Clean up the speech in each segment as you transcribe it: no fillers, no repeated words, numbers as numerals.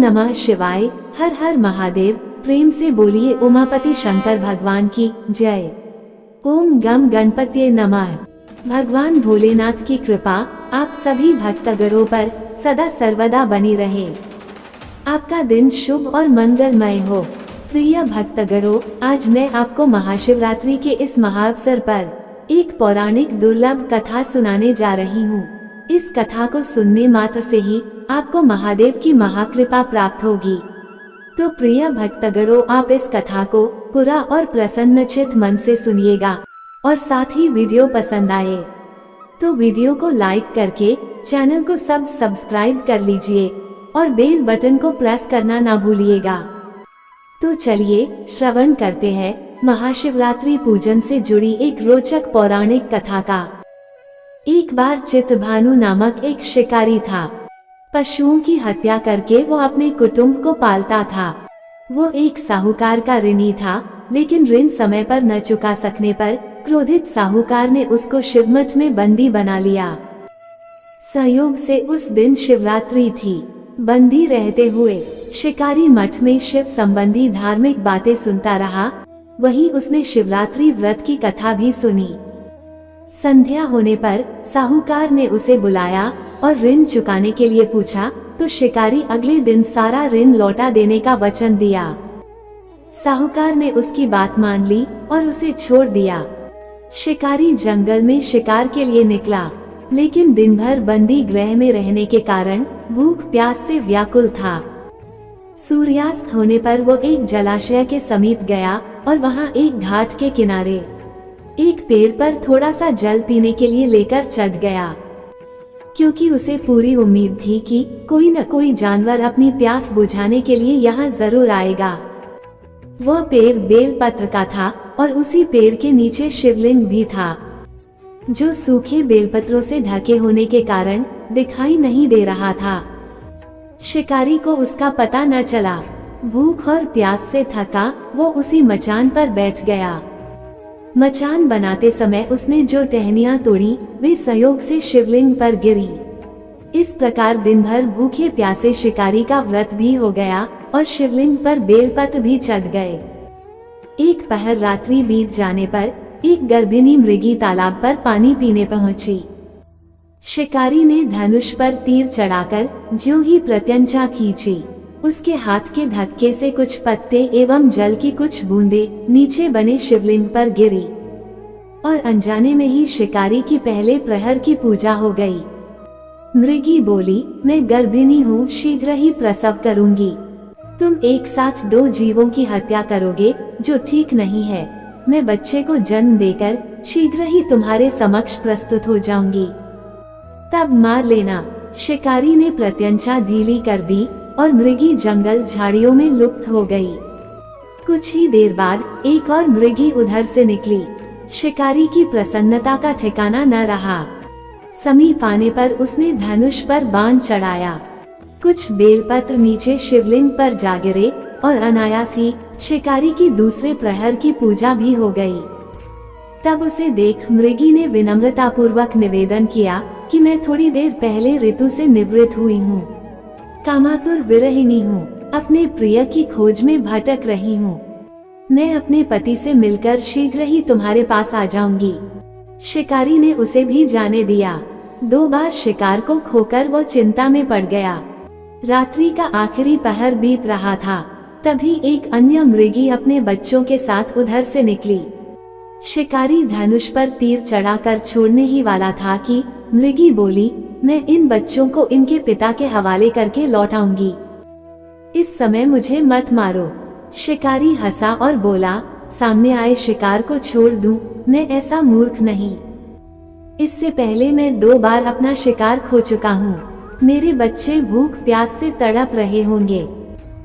नमः शिवाय। हर हर महादेव। प्रेम से बोलिए उमापति शंकर भगवान की जय। ओम गम गणपतिये नमः। भगवान भोलेनाथ की कृपा आप सभी भक्तगणों पर सदा सर्वदा बनी रहे। आपका दिन शुभ और मंगलमय हो। प्रिय भक्तगणों, आज मैं आपको महाशिवरात्रि के इस महाअवसर पर एक पौराणिक दुर्लभ कथा सुनाने जा रही हूँ। इस कथा को सुनने मात्र से ही आपको महादेव की महाकृपा प्राप्त होगी। तो प्रिय भक्तगणों, आप इस कथा को पूरा और प्रसन्नचित मन से सुनिएगा और साथ ही वीडियो पसंद आए तो वीडियो को लाइक करके चैनल को सब्सक्राइब कर लीजिए और बेल बटन को प्रेस करना ना भूलिएगा। तो चलिए श्रवण करते हैं महाशिवरात्रि पूजन से जुड़ी एक रोचक पौराणिक कथा का। एक बार चितभानु नामक एक शिकारी था। पशुओं की हत्या करके वो अपने कुटुंब को पालता था। वो एक साहूकार का ऋणी था, लेकिन ऋण समय पर न चुका सकने पर क्रोधित साहूकार ने उसको शिवमठ में बंदी बना लिया। संयोग से उस दिन शिवरात्रि थी। बंदी रहते हुए शिकारी मठ में शिव संबंधी धार्मिक बातें सुनता रहा। वहीं उसने शिवरात्रि व्रत की कथा भी सुनी। संध्या होने पर साहूकार ने उसे बुलाया और ऋण चुकाने के लिए पूछा, तो शिकारी अगले दिन सारा ऋण लौटा देने का वचन दिया। साहूकार ने उसकी बात मान ली और उसे छोड़ दिया। शिकारी जंगल में शिकार के लिए निकला, लेकिन दिन भर बंदी गृह में रहने के कारण भूख प्यास से व्याकुल था। सूर्यास्त होने पर वो एक जलाशय के समीप गया और वहाँ एक घाट के किनारे एक पेड़ पर थोड़ा सा जल पीने के लिए लेकर चढ़ गया, क्योंकि उसे पूरी उम्मीद थी कि कोई न कोई जानवर अपनी प्यास बुझाने के लिए यहाँ जरूर आएगा। वह पेड़ बेलपत्र का था और उसी पेड़ के नीचे शिवलिंग भी था, जो सूखे बेलपत्रों से ढके होने के कारण दिखाई नहीं दे रहा था। शिकारी को उसका पता न चला। भूख और प्यास से थका वो उसी मचान पर बैठ गया। मचान बनाते समय उसने जो टहनियां तोड़ी वे संयोग से शिवलिंग पर गिरी। इस प्रकार दिन भर भूखे प्यासे शिकारी का व्रत भी हो गया और शिवलिंग पर बेलपत्र भी चढ़ गए। एक पहर रात्रि बीत जाने पर एक गर्भिणी मृगी तालाब पर पानी पीने पहुंची। शिकारी ने धनुष पर तीर चढ़ाकर ज्यों ही प्रत्यंचा खींची, उसके हाथ के धक्के से कुछ पत्ते एवं जल की कुछ बूंदें नीचे बने शिवलिंग पर गिरी और अनजाने में ही शिकारी की पहले प्रहर की पूजा हो गई। मृगी बोली, मैं गर्भिणी हूँ, शीघ्र ही प्रसव करूंगी। तुम एक साथ दो जीवों की हत्या करोगे, जो ठीक नहीं है। मैं बच्चे को जन्म देकर शीघ्र ही तुम्हारे समक्ष प्रस्तुत हो जाऊंगी, तब मार लेना। शिकारी ने प्रत्यंचा ढीली कर दी और मृगी जंगल झाड़ियों में लुप्त हो गई। कुछ ही देर बाद एक और मृगी उधर से निकली। शिकारी की प्रसन्नता का ठिकाना न रहा। समीप आने पर उसने धनुष पर बाण चढ़ाया। कुछ बेलपत्र नीचे शिवलिंग पर जा गिरे और अनायास ही शिकारी की दूसरे प्रहर की पूजा भी हो गई। तब उसे देख मृगी ने विनम्रता पूर्वक निवेदन किया कि मैं थोड़ी देर पहले ऋतु से निवृत्त हुई हूँ, कामातुर विरहिणी हूँ, अपने प्रिय की खोज में भटक रही हूँ। मैं अपने पति से मिलकर शीघ्र ही तुम्हारे पास आ जाऊंगी। शिकारी ने उसे भी जाने दिया। 2 बार शिकार को खोकर वो चिंता में पड़ गया। रात्रि का आखिरी पहर बीत रहा था, तभी एक अन्य मृगी अपने बच्चों के साथ उधर से निकली। शिकारी धनुष पर तीर चढ़ाकर छोड़ने ही वाला था कि मृगी बोली, मैं इन बच्चों को इनके पिता के हवाले करके लौटाऊंगी। इस समय मुझे मत मारो। शिकारी हंसा और बोला, सामने आए शिकार को छोड़ दूं, मैं ऐसा मूर्ख नहीं। इससे पहले मैं 2 बार अपना शिकार खो चुका हूँ। मेरे बच्चे भूख प्यास से तड़प रहे होंगे।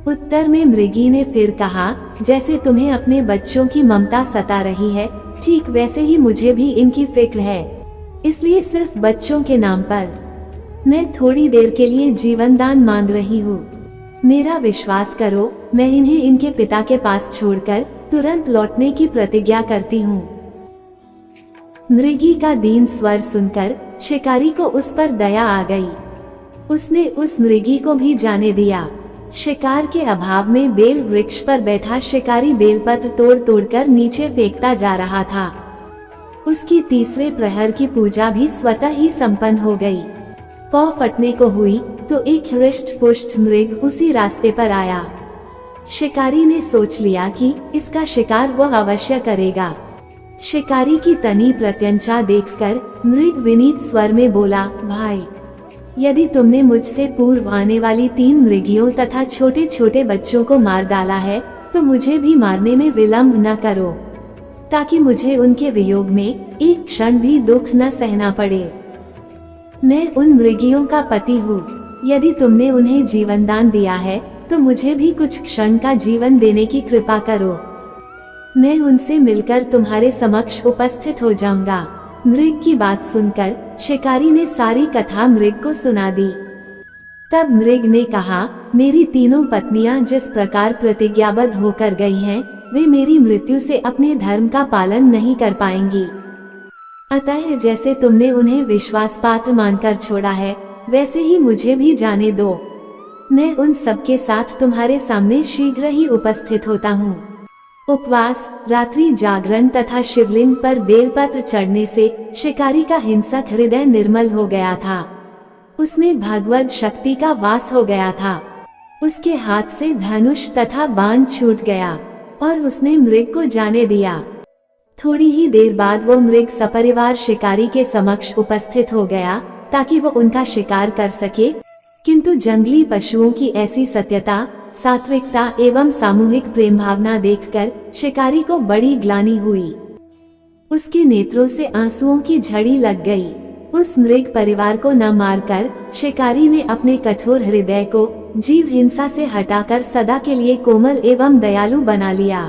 उत्तर में मृगी ने फिर कहा, जैसे तुम्हें अपने बच्चों की ममता सता रही है, ठीक वैसे ही मुझे भी इनकी फिक्र है। इसलिए सिर्फ बच्चों के नाम पर मैं थोड़ी देर के लिए जीवन दान मांग रही हूँ। मेरा विश्वास करो, मैं इन्हें इनके पिता के पास छोड़कर तुरंत लौटने की प्रतिज्ञा करती हूँ। मृगी का दीन स्वर सुनकर शिकारी को उस पर दया आ गई। उसने उस मृगी को भी जाने दिया। शिकार के अभाव में बेल वृक्ष पर बैठा शिकारी बेलपत्र तोड़ तोड़कर नीचे फेंकता जा रहा था। उसकी तीसरे प्रहर की पूजा भी स्वतः ही संपन्न हो गई। पौ फटने को हुई तो एक हृष्ट पुष्ट मृग उसी रास्ते पर आया। शिकारी ने सोच लिया कि इसका शिकार वह अवश्य करेगा। शिकारी की तनी प्रत्यंचा देखकर मृग विनीत स्वर में बोला, भाई, यदि तुमने मुझसे पूर्व आने वाली 3 मृगियों तथा छोटे छोटे बच्चों को मार डाला है तो मुझे भी मारने में विलंब न करो, ताकि मुझे उनके वियोग में एक क्षण भी दुख न सहना पड़े। मैं उन मृगियों का पति हूँ। यदि तुमने उन्हें जीवनदान दिया है तो मुझे भी कुछ क्षण का जीवन देने की कृपा करो। मैं उनसे मिलकर तुम्हारे समक्ष उपस्थित हो जाऊंगा। मृग की बात सुनकर शिकारी ने सारी कथा मृग को सुना दी। तब मृग ने कहा, मेरी तीनों पत्नियां जिस प्रकार प्रतिज्ञाबद्ध होकर गई हैं, वे मेरी मृत्यु से अपने धर्म का पालन नहीं कर पाएंगी। अतः जैसे तुमने उन्हें विश्वासपात्र मानकर छोड़ा है, वैसे ही मुझे भी जाने दो। मैं उन सबके साथ तुम्हारे सामने शीघ्र ही उपस्थित होता हूँ। उपवास, रात्रि जागरण तथा शिवलिंग पर बेलपत्र चढ़ने से शिकारी का हिंसक हृदय निर्मल हो गया था। उसमें भगवत शक्ति का वास हो गया था। उसके हाथ से धनुष तथा बाण छूट गया और उसने मृग को जाने दिया। थोड़ी ही देर बाद वो मृग सपरिवार शिकारी के समक्ष उपस्थित हो गया ताकि वो उनका शिकार कर सके। किंतु जंगली पशुओं की ऐसी सत्यता, सात्विकता एवं सामूहिक प्रेम भावना देखकर शिकारी को बड़ी ग्लानि हुई। उसके नेत्रों से आंसुओं की झड़ी लग गई। उस मृग परिवार को न मारकर शिकारी ने अपने कठोर हृदय को जीव हिंसा से हटाकर सदा के लिए कोमल एवं दयालु बना लिया।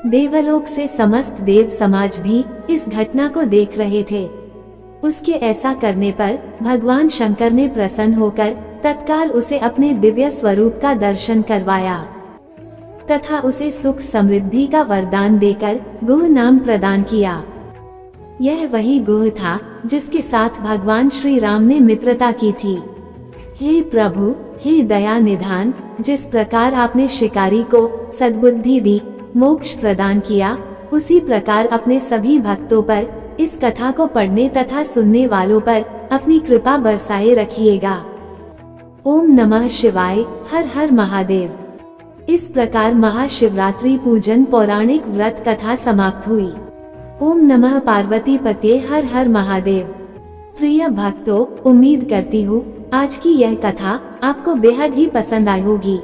देवलोक से समस्त देव समाज भी इस घटना को देख रहे थे। उसके ऐसा करने पर भगवान शंकर ने प्रसन्न होकर तत्काल उसे अपने दिव्य स्वरूप का दर्शन करवाया तथा उसे सुख समृद्धि का वरदान देकर गुह नाम प्रदान किया। यह वही गुह था जिसके साथ भगवान श्री राम ने मित्रता की थी। हे प्रभु, हे दया निधान, जिस प्रकार आपने शिकारी को सद्बुद्धि दी, मोक्ष प्रदान किया, उसी प्रकार अपने सभी भक्तों पर इस कथा को पढ़ने तथा सुनने वालों पर अपनी कृपा बरसाए रखिएगा। ओम नमः शिवाय। हर हर महादेव। इस प्रकार महाशिवरात्रि पूजन पौराणिक व्रत कथा समाप्त हुई। ओम नमः पार्वती पते। हर हर महादेव। प्रिय भक्तों, उम्मीद करती हूँ आज की यह कथा आपको बेहद ही पसंद आई होगी।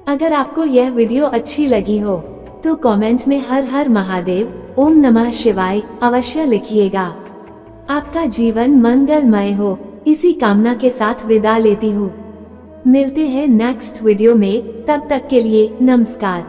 अगर आपको यह वीडियो अच्छी लगी हो तो कमेंट में हर हर महादेव, ओम नमः शिवाय अवश्य लिखिएगा। आपका जीवन मंगलमय हो, इसी कामना के साथ विदा लेती हूँ। मिलते हैं नेक्स्ट वीडियो में, तब तक के लिए नमस्कार।